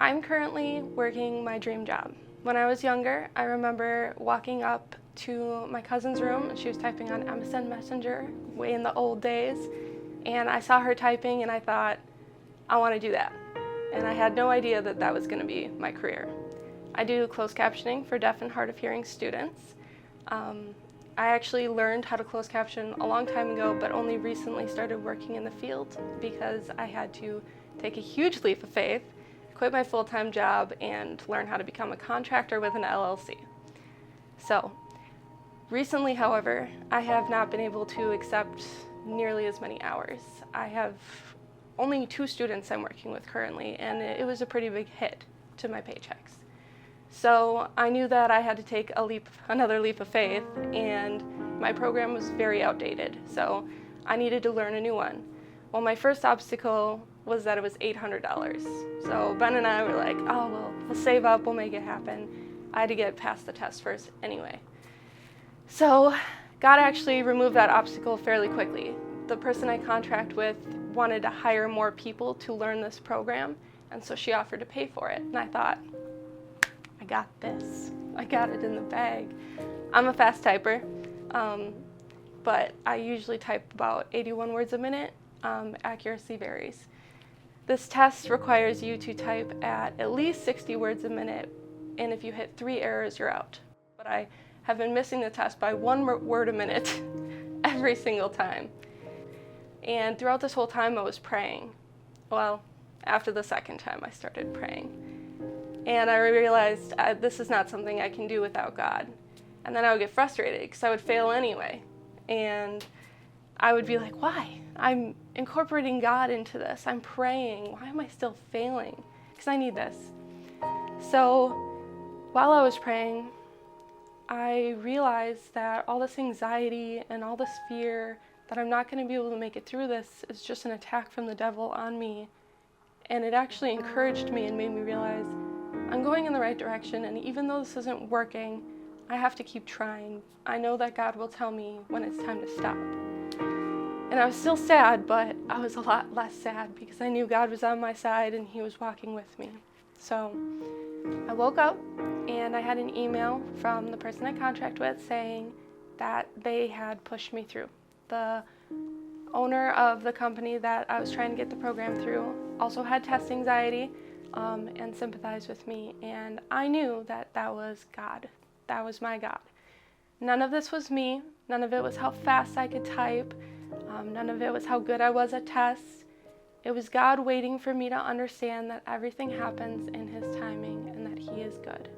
I'm currently working my dream job. When I was younger, I remember walking up to my cousin's room and she was typing on MSN Messenger way in the old days, and I saw her typing and I thought, I want to do that. And I had no idea that that was going to be my career. I do closed captioning for deaf and hard of hearing students. I actually learned how to close caption a long time ago, but only recently started working in the field because I had to take a huge leap of faith, quit my full-time job, and learn how to become a contractor with an LLC. So, recently, however, I have not been able to accept nearly as many hours. I have only 2 students I'm working with currently, and it was a pretty big hit to my paychecks. So I knew that I had to take another leap of faith, and my program was very outdated, so I needed to learn a new one. Well, my first obstacle was that it was $800. So Ben and I were like, oh, well, we'll save up, we'll make it happen. I had to get past the test first anyway. So God actually removed that obstacle fairly quickly. The person I contract with wanted to hire more people to learn this program, and so she offered to pay for it. And I thought, I got this. I got it in the bag. I'm a fast typer, but I usually type about 81 words a minute. Accuracy varies. This test requires you to type at least 60 words a minute, and if you hit 3 errors, you're out. But I have been missing the test by 1 word a minute every single time. And throughout this whole time, I was praying. Well, after the second time, I started praying. And I realized this is not something I can do without God. And then I would get frustrated because I would fail anyway. And I would be like, why? I'm incorporating God into this. I'm praying. Why am I still failing? Because I need this. So while I was praying, I realized that all this anxiety and all this fear that I'm not going to be able to make it through this is just an attack from the devil on me. And it actually encouraged me and made me realize I'm going in the right direction, and even though this isn't working, I have to keep trying. I know that God will tell me when it's time to stop. And I was still sad, but I was a lot less sad because I knew God was on my side and He was walking with me. So I woke up and I had an email from the person I contract with saying that they had pushed me through. The owner of the company that I was trying to get the program through also had test anxiety and sympathized with me, and I knew that that was God. That was my God. None of this was me. None of it was how fast I could type. None of it was how good I was at tests. It was God waiting for me to understand that everything happens in His timing and that He is good.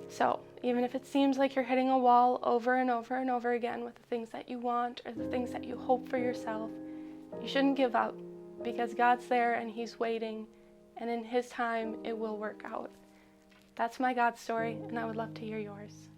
So even if it seems like you're hitting a wall over and over and over again with the things that you want or the things that you hope for yourself, you shouldn't give up, because God's there and He's waiting, and in His time it will work out. That's my God story, and I would love to hear yours.